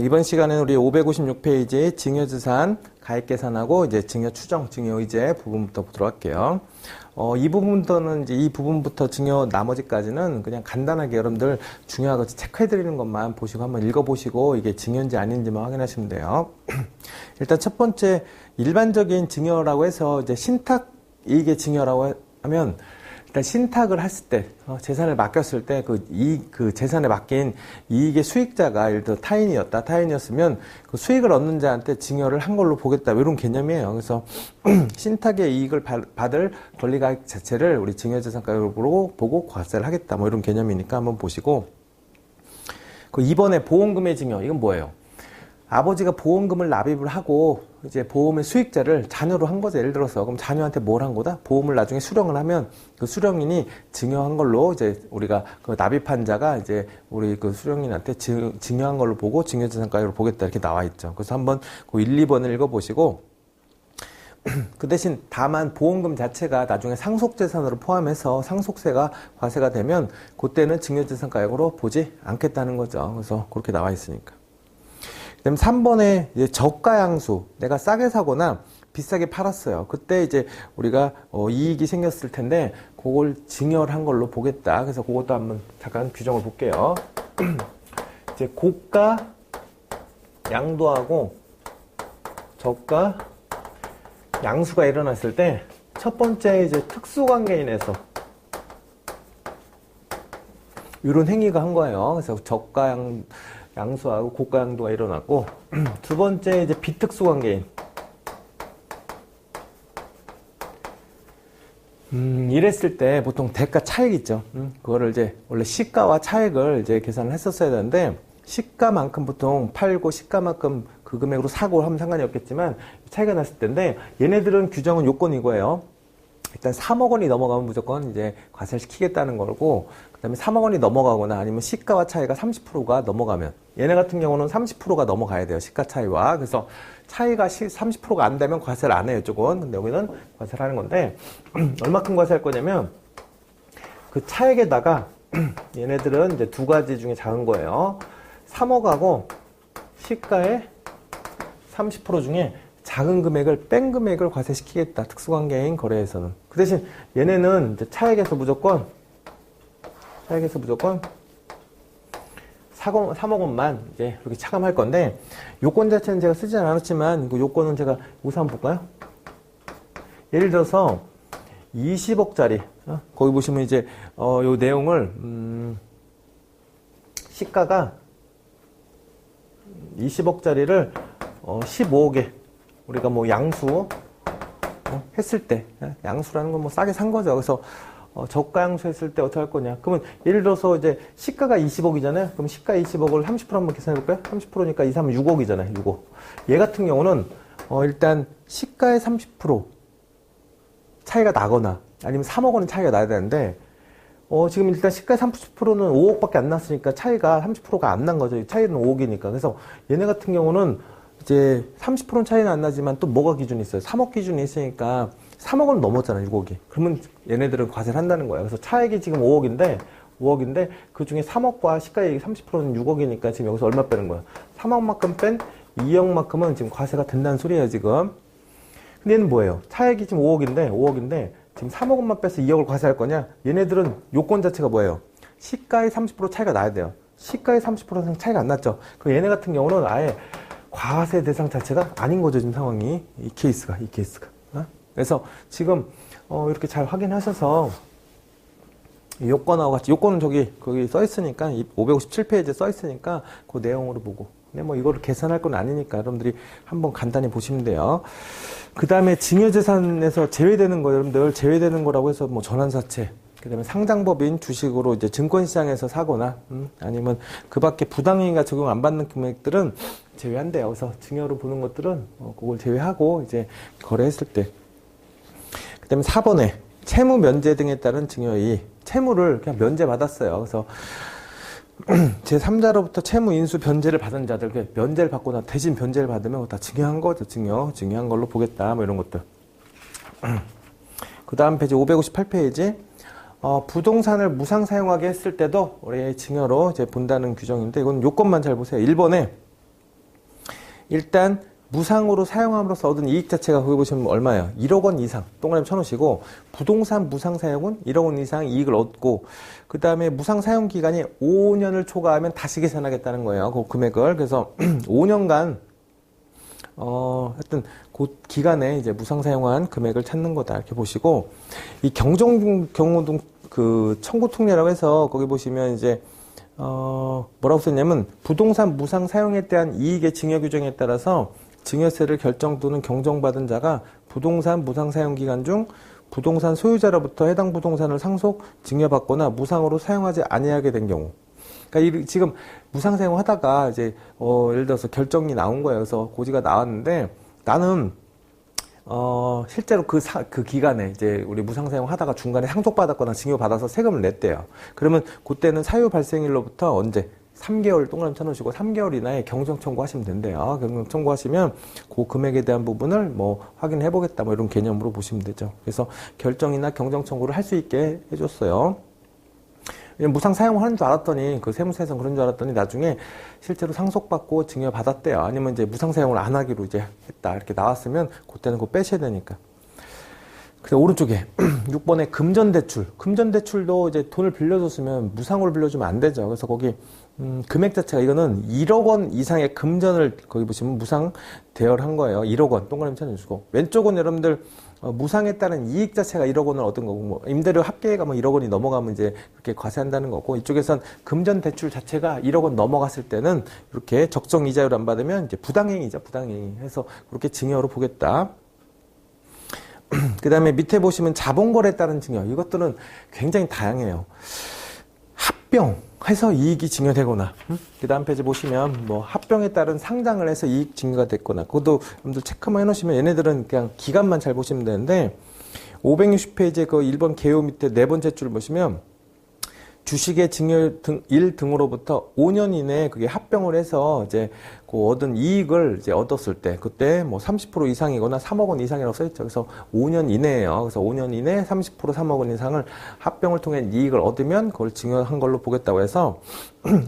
이번 시간에는 우리 556페이지 증여资산 가액계산하고 이제 증여 추정, 증여 의제 부분부터 보도록 할게요. 이 부분부터는 이제 이 부분부터 증여 나머지까지는 그냥 간단하게 여러분들 중요한 거 체크해드리는 것만 보시고 한번 읽어보시고 이게 증여인지 아닌지만 확인하시면 돼요. 일단 첫 번째 일반적인 증여라고 해서 이제 신탁 이익의 증여라고 하면 일단 신탁을 했을 때, 재산을 맡겼을 때, 그 재산에 맡긴 이익의 수익자가 예를 들어 타인이었으면 그 수익을 얻는 자한테 증여를 한 걸로 보겠다. 이런 개념이에요. 그래서 신탁의 이익을 받을 권리가액 자체를 우리 증여재산가액으로 보고 과세를 하겠다. 뭐 이런 개념이니까 한번 보시고. 그 이번에 보험금의 증여, 이건 뭐예요? 아버지가 보험금을 납입을 하고 이제 보험의 수익자를 자녀로 한 거죠. 예를 들어서 그럼 자녀한테 뭘 한 거다? 보험을 나중에 수령을 하면 그 수령인이 증여한 걸로 이제 우리가 그 납입한 자가 이제 우리 그 수령인한테 증여한 걸로 보고 증여재산가액으로 보겠다 이렇게 나와 있죠. 그래서 한번 그 1, 2번을 읽어보시고 그 대신 다만 보험금 자체가 나중에 상속재산으로 포함해서 상속세가 과세가 되면 그때는 증여재산가액으로 보지 않겠다는 거죠. 그래서 그렇게 나와 있으니까. 그다음에 3번에 이제 저가양수, 내가 싸게 사거나 비싸게 팔았어요. 그때 이제 우리가 이익이 생겼을 텐데 그걸 증여를 한 걸로 보겠다. 그래서 그것도 한번 잠깐 규정을 볼게요. 이제 고가 양도하고 저가 양수가 일어났을 때 첫 번째 이제 특수관계인에서 이런 행위가 한 거예요. 그래서 저가 양수하고 고가 양도가 일어났고, 두 번째 이제 비특수관계인. 이랬을 때 보통 대가 차익 있죠. 그거를 이제 원래 시가와 차익을 이제 계산을 했었어야 되는데, 시가만큼 보통 팔고 시가만큼 그 금액으로 사고 하면 상관이 없겠지만 차이가 났을 텐데, 얘네들은 규정은 요건이 이거예요. 일단 3억 원이 넘어가면 무조건 이제 과세를 시키겠다는 거고, 그 다음에 3억 원이 넘어가거나 아니면 시가와 차이가 30%가 넘어가면, 얘네 같은 경우는 30%가 넘어가야 돼요. 시가 차이와. 그래서 차이가 30%가 안 되면 과세를 안 해요, 이쪽은. 근데 여기는 과세를 하는 건데, 얼마큼 과세할 거냐면, 그 차액에다가 얘네들은 이제 두 가지 중에 작은 거예요. 3억하고 시가의 30% 중에 작은 금액을 뺀 금액을 과세시키겠다. 특수관계인 거래에서는. 그 대신 얘네는 이제 차액에서 무조건 3억 원만 이제 이렇게 차감할 건데, 요건 자체는 제가 쓰진 않았지만 그 요건은 제가 우선 한번 볼까요? 예를 들어서 20억짜리 거기 보시면 이제 요 내용을 시가가 20억짜리를 15억에 우리가 뭐 양수 했을 때, 양수라는 건 뭐 싸게 산 거죠. 그래서 저가 양수 했을 때 어떻게 할 거냐. 그러면 예를 들어서 이제 시가가 20억이잖아요. 그럼 시가 20억을 30% 한번 계산해 볼까요? 30%니까 2, 3, 6억이잖아요. 6억. 얘 같은 경우는 일단 시가의 30% 차이가 나거나 아니면 3억 원은 차이가 나야 되는데, 지금 일단 시가의 30%는 5억밖에 안 났으니까 차이가 30%가 안 난 거죠. 차이는 5억이니까. 그래서 얘네 같은 경우는 이제 30%는 차이는 안 나지만 또 뭐가 기준이 있어요? 3억 기준이 있으니까 3억은 넘었잖아요, 6억이. 그러면 얘네들은 과세를 한다는 거예요. 그래서 차액이 지금 5억인데 그 중에 3억과 시가액이 30%는 6억이니까 지금 여기서 얼마 빼는 거야? 3억만큼 뺀 2억만큼은 지금 과세가 된다는 소리예요, 지금. 근데 얘는 뭐예요? 차액이 지금 5억인데 지금 3억 원만 빼서 2억을 과세할 거냐? 얘네들은 요건 자체가 뭐예요? 시가의 30% 차이가 나야 돼요. 시가의 30% 차이가 안 났죠. 그 얘네 같은 경우는 아예 과세 대상 자체가 아닌 거죠, 지금 상황이. 이 케이스가. 그래서 지금 이렇게 잘 확인하셔서 요건하고 같이, 요건은 거기 써 있으니까 557페이지에 써 있으니까 그 내용으로 보고. 근데 뭐 이거를 계산할 건 아니니까 여러분들이 한번 간단히 보시면 돼요. 그 다음에 증여재산에서 제외되는 거, 여러분들 제외되는 거라고 해서 뭐 전환사채, 그 다음에 상장법인 주식으로 이제 증권시장에서 사거나, 아니면 그 밖에 부당행위가 적용 안 받는 금액들은 제외한대요. 그래서 증여로 보는 것들은 그걸 제외하고 이제 거래했을 때. 그 다음에 4번에 채무 면제 등에 따른 증여이익. 채무를 그냥 면제받았어요. 그래서 제3자로부터 채무 인수 변제를 받은 자들, 면제를 받거나 대신 변제를 받으면 다 증여한 거죠. 증여한 걸로 보겠다. 뭐 이런 것들. 그 다음 페이지 558페이지. 부동산을 무상 사용하게 했을 때도 우리 증여로 이제 본다는 규정인데, 이건 요건만 잘 보세요. 1번에 일단 무상으로 사용함으로써 얻은 이익 자체가 거기 보시면 얼마예요? 1억 원 이상 동그라미 쳐놓으시고 부동산 무상 사용은 1억 원 이상 이익을 얻고 그 다음에 무상 사용 기간이 5년을 초과하면 다시 계산하겠다는 거예요. 그 금액을. 그래서 5년간 하여튼 그 기간에 이제 무상 사용한 금액을 찾는 거다 이렇게 보시고 이 경정 경우등 그 청구 특례라고 해서 거기 보시면 이제 뭐라고 썼냐면 부동산 무상 사용에 대한 이익의 증여 규정에 따라서 증여세를 결정 또는 경정받은 자가 부동산 무상 사용 기간 중 부동산 소유자로부터 해당 부동산을 상속 증여받거나 무상으로 사용하지 아니하게 된 경우. 그러니까 지금 무상 사용하다가 이제 예를 들어서 결정이 나온 거예요. 그래서 고지가 나왔는데 나는 실제로 그 기간에 이제 우리 무상 사용하다가 중간에 상속받았거나 증여받아서 세금을 냈대요. 그러면 그때는 사유 발생일로부터 언제? 3개월 동그라미 쳐놓으시고 3개월 이내에 경정 청구하시면 된대요. 경정 청구하시면 그 금액에 대한 부분을 뭐 확인해 보겠다 뭐 이런 개념으로 보시면 되죠. 그래서 결정이나 경정 청구를 할 수 있게 해줬어요. 무상 사용하는 줄 알았더니 그 세무서에서 그런 줄 알았더니 나중에 실제로 상속받고 증여받았대요. 아니면 이제 무상 사용을 안 하기로 이제 했다 이렇게 나왔으면 그때는 그거 빼셔야 되니까. 그래서 오른쪽에 6번에 금전대출. 금전대출도 이제 돈을 빌려줬으면 무상으로 빌려주면 안 되죠. 그래서 거기 금액 자체가 이거는 1억 원 이상의 금전을 거기 보시면 무상 대여한 거예요. 1억 원 동그라미 쳐주시고 왼쪽은 여러분들 무상에 따른 이익 자체가 1억 원을 얻은 거고 뭐 임대료 합계가 뭐 1억 원이 넘어가면 이제 그렇게 과세한다는 거고 이쪽에선 금전 대출 자체가 1억 원 넘어갔을 때는 이렇게 적정 이자율 안 받으면 이제 부당행위죠. 부당행위 해서 그렇게 증여로 보겠다. 그 다음에 밑에 보시면 자본거래에 따른 증여. 이것들은 굉장히 다양해요. 합병해서 이익이 증여되거나, 그 다음 페이지 보시면 뭐 합병에 따른 상장을 해서 이익 증여가 됐거나, 그것도 여러분들 체크만 해놓으시면 얘네들은 그냥 기간만 잘 보시면 되는데, 560페이지에 그 1번 개요 밑에 네 번째 줄 보시면, 주식의 증여 일 등으로부터 5년 이내에 그게 합병을 해서 이제 그 얻은 이익을 이제 얻었을 때 그때 뭐 30% 이상이거나 3억 원 이상이라고 써있죠. 그래서 5년 이내에요. 그래서 5년 이내에 30% 3억 원 이상을 합병을 통해 이익을 얻으면 그걸 증여한 걸로 보겠다고 해서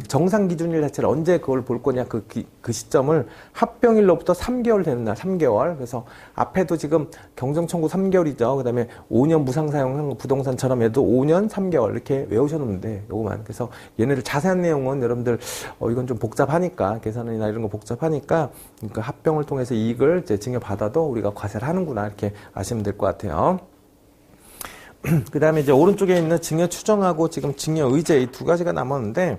정상 기준일 자체를 언제 그걸 볼 거냐 그 시점을 합병일로부터 3개월 되는 날 3개월. 그래서 앞에도 지금 경정 청구 3개월이죠. 그다음에 5년 무상 사용한 부동산처럼 얘도 5년 3개월 이렇게 외우셔놓으면 돼. 요거만. 그래서 얘네들 자세한 내용은 여러분들 이건 좀 복잡하니까 계산이나 이런 거 복잡하니까 그러니까 합병을 통해서 이익을 이제 증여받아도 우리가 과세를 하는구나 이렇게 아시면 될 것 같아요. 그 다음에 이제 오른쪽에 있는 증여 추정하고 지금 증여 의제 이 두 가지가 남았는데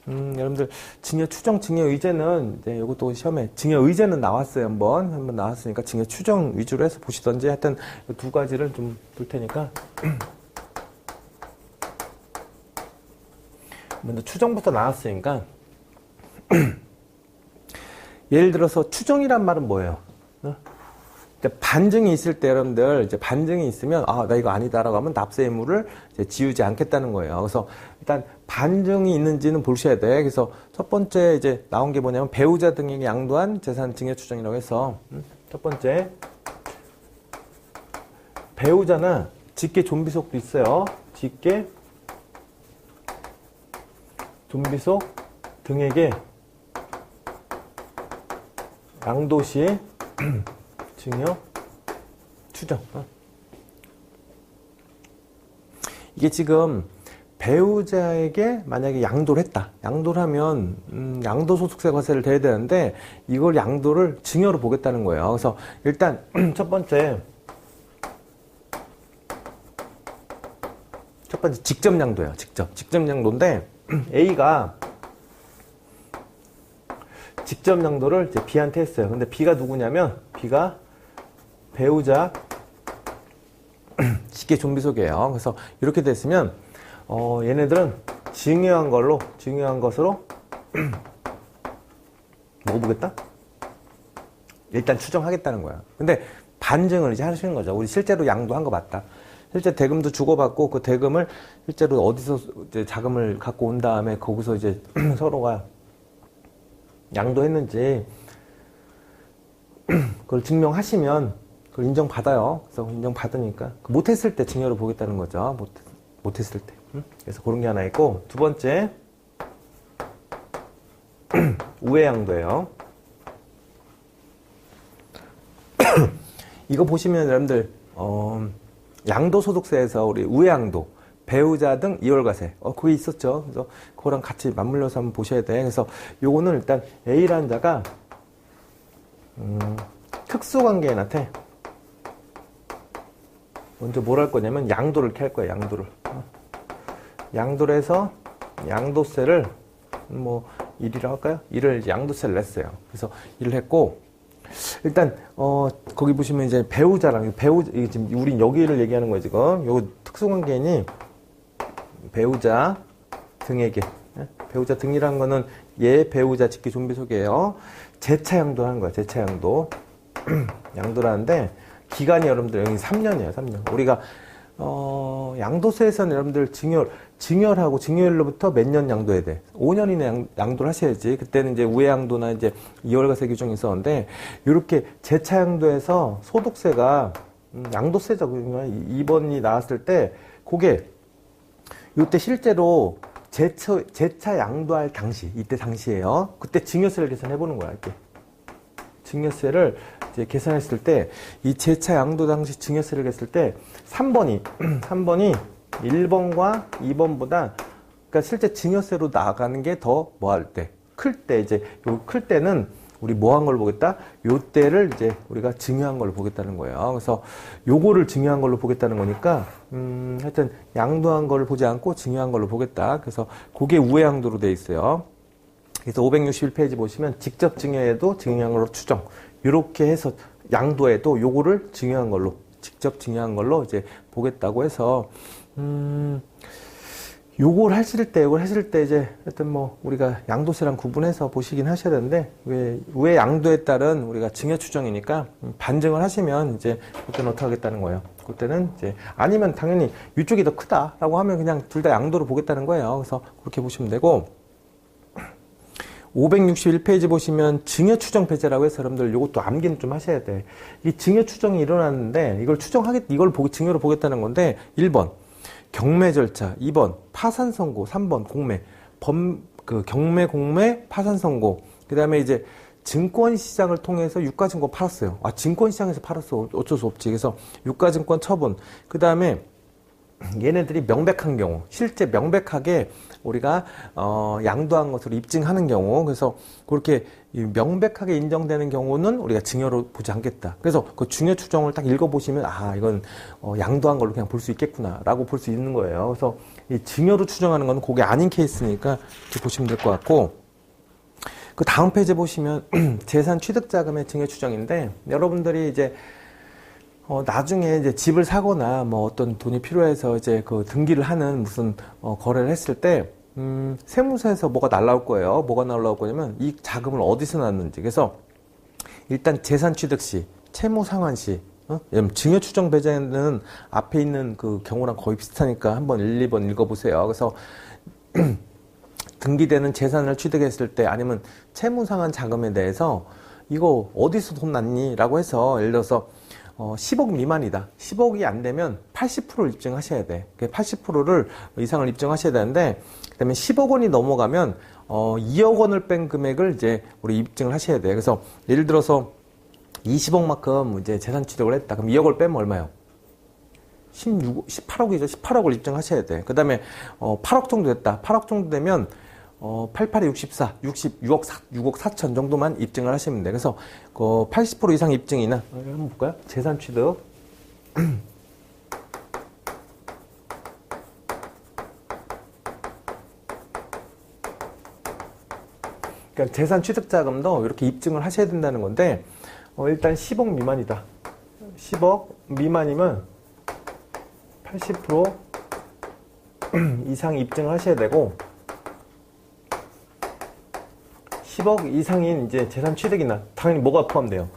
여러분들 증여 추정, 증여 의제는 이제 이것도 시험에 증여 의제는 나왔어요. 한번 나왔으니까 증여 추정 위주로 해서 보시던지 하여튼 두 가지를 좀 볼 테니까 먼저 추정부터 나왔으니까 예를 들어서 추정이란 말은 뭐예요? 반증이 있을 때 여러분들 이제 반증이 있으면 나 이거 아니다라고 하면 납세 의무를 이제 지우지 않겠다는 거예요. 그래서 일단 반증이 있는지는 보셔야 돼. 그래서 첫 번째 이제 나온 게 뭐냐면 배우자 등에게 양도한 재산 증여 추정이라고 해서 첫 번째 배우자나 직계 존비속도 있어요. 직계 존비속 등에게 양도 시 증여 추정. 이게 지금 배우자에게 만약에 양도를 했다. 양도를 하면 양도소득세 과세를 대야 되는데 이걸 양도를 증여로 보겠다는 거예요. 그래서 일단 첫 번째 직접 양도예요. 직접 양도인데 A가 직접 양도를 이제 B한테 했어요. 근데 B가 누구냐면 B가 배우자 직계 존비속이에요. 그래서 이렇게 됐으면 얘네들은 증여한 것으로 먹어보겠다? 일단 추정하겠다는 거야. 근데 반증을 이제 하시는 거죠. 우리 실제로 양도한 거 맞다. 실제 대금도 주고받고 그 대금을 실제로 어디서 이제 자금을 갖고 온 다음에 거기서 이제 서로가 양도했는지 그걸 증명하시면 그걸 인정받아요. 그래서 인정받으니까 못했을 때 증여를 보겠다는 거죠. 못했을 때. 그래서 그런 게 하나 있고 두 번째 우회양도예요. 이거 보시면 여러분들 양도소득세에서 우리 우회양도, 배우자 등 이월과세 그게 있었죠. 그래서 그거랑 같이 맞물려서 한번 보셔야 돼. 그래서 요거는 일단 A라는 자가 특수관계인한테 먼저 뭘 할 거냐면 양도를 이렇게 할 거예요. 양도를. 양도를 해서 양도세를 뭐 1이라고 할까요? 1을 양도세를 냈어요. 그래서 1을 했고, 일단 거기 보시면 이제 배우자랑 이게 지금 우린 여기를 얘기하는 거예요. 지금 요 특수관계인이 배우자 등에게, 배우자 등이라는 거는 얘 배우자 직계 좀비 소개예요. 재차 양도하는 거야. 재차 양도. 양도라는데 기간이 여러분들 여기 3년이에요. 3년. 우리가 양도세에서는 여러분들 증여하고 증여일로부터 몇 년 양도해야 돼? 5년 이내 양도를 하셔야지. 그때는 이제 우회양도나 이제 이월과세 규정이 있었는데, 이렇게 재차 양도에서 소득세가 양도세죠. 2번이 나왔을 때 그게 이때 실제로 재차 양도할 당시, 이때 당시에요. 그때 증여세를 계산해 보는 거야. 이렇게 증여세를 이제 계산했을 때, 이 재차 양도 당시 증여세를 했을 때 3번이 1번과 2번보다, 그러니까 실제 증여세로 나가는 게 더 뭐 할 때, 클 때, 이제 요 클 때는 우리 뭐 한 걸로 보겠다? 요 때를 이제 우리가 증여한 걸로 보겠다는 거예요. 그래서 요거를 증여한 걸로 보겠다는 거니까 하여튼 양도한 걸 보지 않고 증여한 걸로 보겠다. 그래서 그게 우회양도로 돼 있어요. 그래서 561페이지 보시면 직접 증여해도 증여한 걸로 추정. 이렇게 해서 양도에도 요거를 증여한 걸로, 직접 증여한 걸로 이제 보겠다고 해서 요걸 하실 때 이제 하여튼 뭐 우리가 양도세랑 구분해서 보시긴 하셔야 되는데, 왜 양도에 따른 우리가 증여 추정이니까 반증을 하시면 이제 그때는 어떻게 하겠다는 거예요. 그때는 이제 아니면 당연히 이쪽이 더 크다라고 하면 그냥 둘 다 양도로 보겠다는 거예요. 그래서 그렇게 보시면 되고, 561페이지 보시면 증여 추정 배제라고 해서 여러분들 요것도 암기는 좀 하셔야 돼. 이 증여 추정이 일어났는데 이걸 증여로 보겠다는 건데, 1번 경매 절차, 2번 파산 선고, 3번 공매, 경매, 공매, 파산 선고. 그 다음에 이제 증권시장을 통해서 유가증권 팔았어요. 증권시장에서 팔았어. 어쩔 수 없지. 그래서 유가증권 처분. 그 다음에 얘네들이 명백한 경우, 실제 명백하게 우리가 양도한 것으로 입증하는 경우, 그래서 그렇게 명백하게 인정되는 경우는 우리가 증여로 보지 않겠다. 그래서 그 증여 추정을 딱 읽어보시면 이건 양도한 걸로 그냥 볼 수 있겠구나라고 볼 수 있는 거예요. 그래서 이 증여로 추정하는 건 그게 아닌 케이스니까 이렇게 보시면 될 것 같고, 그 다음 페이지 보시면 재산 취득자금의 증여 추정인데, 여러분들이 이제 나중에 이제 집을 사거나 뭐 어떤 돈이 필요해서 이제 그 등기를 하는 무슨 거래를 했을 때 세무서에서 뭐가 날라올 거예요. 뭐가 날라올 거냐면 이 자금을 어디서 났는지. 그래서 일단 재산 취득 시, 채무 상환 시, 증여 추정 배제는 앞에 있는 그 경우랑 거의 비슷하니까 한번 1, 2번 읽어보세요. 그래서 등기되는 재산을 취득했을 때, 아니면 채무 상환 자금에 대해서 이거 어디서 돈 났니? 라고 해서 예를 들어서 10억 미만이다. 10억이 안 되면 80%를 입증하셔야 돼. 80%를 이상을 입증하셔야 되는데, 그다음에 10억 원이 넘어가면 2억 원을 뺀 금액을 이제 우리 입증을 하셔야 돼. 그래서 예를 들어서 20억만큼 이제 재산 취득을 했다. 그럼 2억을 빼면 얼마요? 18억이죠. 18억을 입증하셔야 돼. 그다음에 8억 정도 됐다. 8억 정도 되면 88에 64, 6억 4천 정도만 입증을 하시면 돼. 그래서 80% 이상 입증이나, 한번 볼까요? 재산 취득. 그러니까 재산 취득 자금도 이렇게 입증을 하셔야 된다는 건데, 일단 10억 미만이다. 10억 미만이면 80% 이상 입증을 하셔야 되고, 10억 이상인 이제 재산 취득이나 당연히 뭐가 포함돼요?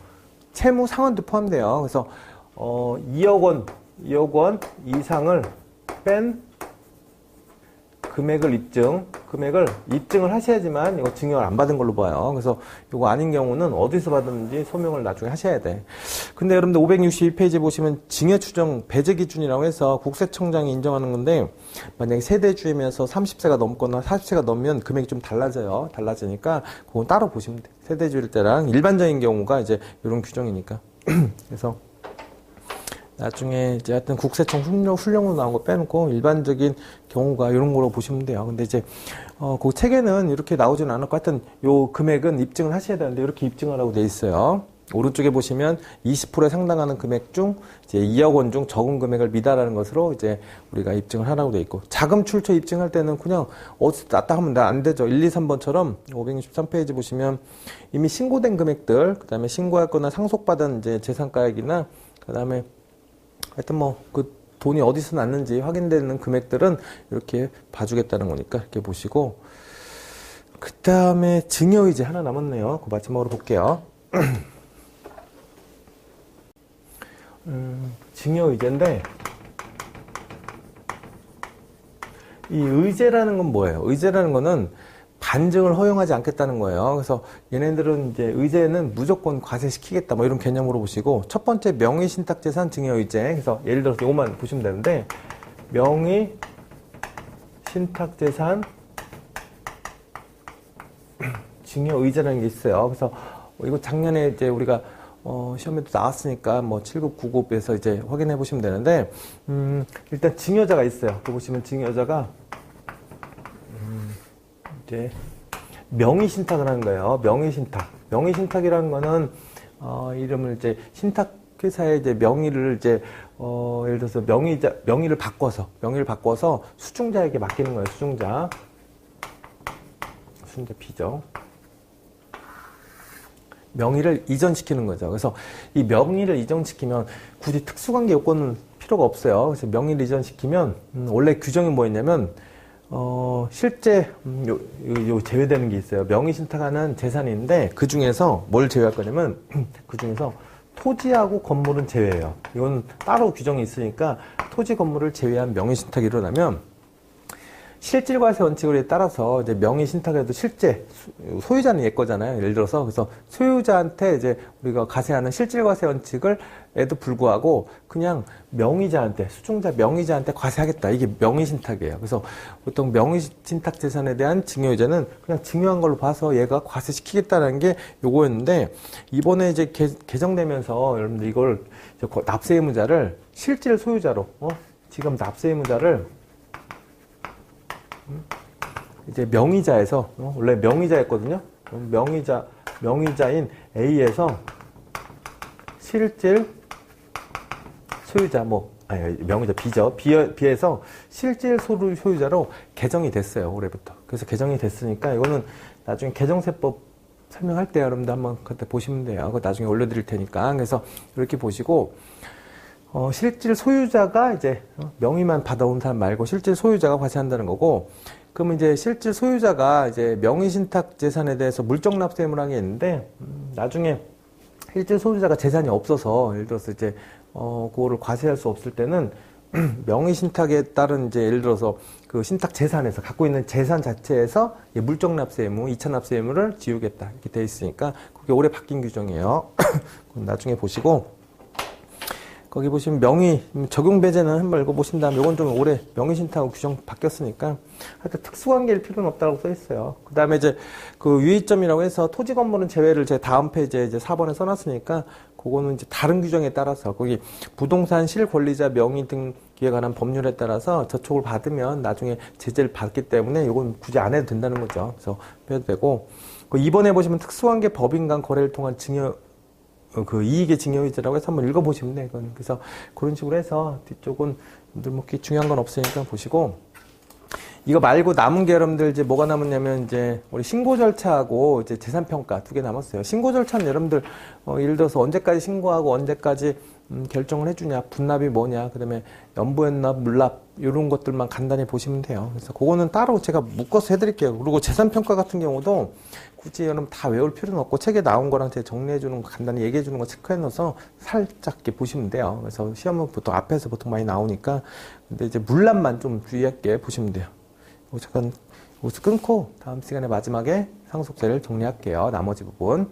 채무 상환도 포함돼요. 그래서 2억 원 이상을 뺀 금액을 입증을 하셔야지만 이거 증여를 안 받은 걸로 봐요. 그래서 이거 아닌 경우는 어디서 받았는지 소명을 나중에 하셔야 돼. 근데 여러분들 562페이지 보시면 증여 추정 배제 기준이라고 해서 국세청장이 인정하는 건데, 만약에 세대주이면서 30세가 넘거나 40세가 넘으면 금액이 좀 달라져요. 달라지니까 그건 따로 보시면 돼. 세대주일 때랑 일반적인 경우가 이제 이런 규정이니까. 그래서 나중에 이제 하여튼 국세청 훈령으로 나온 거 빼놓고 일반적인 경우가 이런 거로 보시면 돼요. 근데 이제 그 책에는 이렇게 나오지는 않았고 하여튼 요 금액은 입증을 하셔야 되는데 이렇게 입증하라고 돼 있어요. 오른쪽에 보시면 20%에 상당하는 금액 중 이제 2억 원 중 적은 금액을 미달하는 것으로 이제 우리가 입증을 하라고 돼 있고, 자금 출처 입증할 때는 그냥 어디서 났다 하면 안 되죠. 1, 2, 3번처럼 563페이지 보시면 이미 신고된 금액들, 그다음에 신고할 거나 상속받은 이제 재산가액이나 그다음에 하여튼 뭐 그 돈이 어디서 났는지 확인되는 금액들은 이렇게 봐주겠다는 거니까 이렇게 보시고, 그 다음에 증여의제 하나 남았네요. 그 마지막으로 볼게요. 증여의제인데 이 의제라는 건 뭐예요? 의제라는 거는 반증을 허용하지 않겠다는 거예요. 그래서 얘네들은 이제 의제는 무조건 과세시키겠다 뭐 이런 개념으로 보시고, 첫 번째 명의신탁재산 증여의제. 그래서 예를 들어서 이것만 보시면 되는데, 명의신탁재산 증여의제라는 게 있어요. 그래서 이거 작년에 이제 우리가 시험에도 나왔으니까 뭐 7급, 9급에서 이제 확인해 보시면 되는데, 일단 증여자가 있어요. 또 보시면 증여자가 이제 명의신탁을 하는 거예요. 명의신탁. 명의신탁이라는 거는 이름을 이제 신탁회사의 이제 명의를 이제 예를 들어서 명의를 바꿔서 수중자에게 맡기는 거예요. 수중자 B죠. 명의를 이전시키는 거죠. 그래서 이 명의를 이전시키면 굳이 특수관계 요건은 필요가 없어요. 그래서 명의를 이전시키면 원래 규정이 뭐였냐면 실제 요 제외되는 게 있어요. 명의신탁하는 재산인데 그 중에서 뭘 제외할 거냐면 그 중에서 토지하고 건물은 제외해요. 이건 따로 규정이 있으니까 토지 건물을 제외한 명의신탁이 일어나면 실질과세 원칙에 따라서 이제 명의신탁에도 실제 소유자는 얘 거잖아요. 예를 들어서 그래서 소유자한테 이제 우리가 과세하는 실질과세 원칙을 에도 불구하고 그냥 명의자한테, 수중자 명의자한테 과세하겠다. 이게 명의신탁이에요. 그래서 보통 명의신탁 재산에 대한 증여의제는 그냥 증여한 걸로 봐서 얘가 과세시키겠다는 게 요거였는데, 이번에 이제 개정되면서 여러분들 이걸 납세의무자를 실질 소유자로 지금 납세의무자를 이제 명의자에서 원래 명의자였거든요. 명의자인 A에서 실질 소유자 명의자 B죠. B에서 실질 소유자로 개정이 됐어요. 올해부터. 그래서 개정이 됐으니까 이거는 나중에 개정세법 설명할 때 여러분들 한번 그때 보시면 돼요. 그거 나중에 올려드릴 테니까. 그래서 이렇게 보시고, 실질 소유자가 이제 명의만 받아온 사람 말고 실질 소유자가 과세한다는 거고, 그러면 이제 실질 소유자가 이제 명의신탁 재산에 대해서 물적 납세 의무라는 게 있는데, 나중에 실질 소유자가 재산이 없어서 예를 들어서 이제 그거를 과세할 수 없을 때는 명의신탁에 따른 이제 예를 들어서 그 신탁 재산에서 갖고 있는 재산 자체에서 물적 납세 의무, 2차 납세 의무를 지우겠다 이렇게 돼 있으니까 그게 올해 바뀐 규정이에요. 그럼 나중에 보시고, 거기 보시면 명의 적용 배제는 한번 읽어보신 다음에 이건 좀 올해 명의신탁 규정 바뀌었으니까 하여튼 특수관계일 필요는 없다고 써 있어요. 그 다음에 이제 그 유의점이라고 해서 토지 건물은 제외를 제 다음 페이지에 이제 4번에 써놨으니까 그거는 이제 다른 규정에 따라서 거기 부동산 실권리자 명의 등기에 관한 법률에 따라서 저촉을 받으면 나중에 제재를 받기 때문에 이건 굳이 안 해도 된다는 거죠. 그래서 빼도 되고, 그 2번에 보시면 특수관계 법인 간 거래를 통한 증여 그 이익의 증여의제라고 해서 한번 읽어보시면 돼요. 그래서 그런 식으로 해서 뒤쪽은 여러분들 뭐 중요한 건 없으니까 보시고, 이거 말고 남은 게 여러분들 이제 뭐가 남았냐면 이제 우리 신고 절차하고 이제 재산평가 두 개 남았어요. 신고 절차는 여러분들 예를 들어서 언제까지 신고하고 언제까지 결정을 해주냐, 분납이 뭐냐, 그 다음에 연부연납, 물납 이런 것들만 간단히 보시면 돼요. 그래서 그거는 따로 제가 묶어서 해드릴게요. 그리고 재산평가 같은 경우도 굳이 여러분 다 외울 필요는 없고 책에 나온 거랑 제가 정리해주는 거 간단히 얘기해주는 거 체크해 넣어서 살짝 이렇게 보시면 돼요. 그래서 시험은 보통 앞에서 보통 많이 나오니까, 근데 이제 물납만 좀 주의할게 보시면 돼요. 잠깐 여기서 끊고 다음 시간에 마지막에 상속세를 정리할게요. 나머지 부분.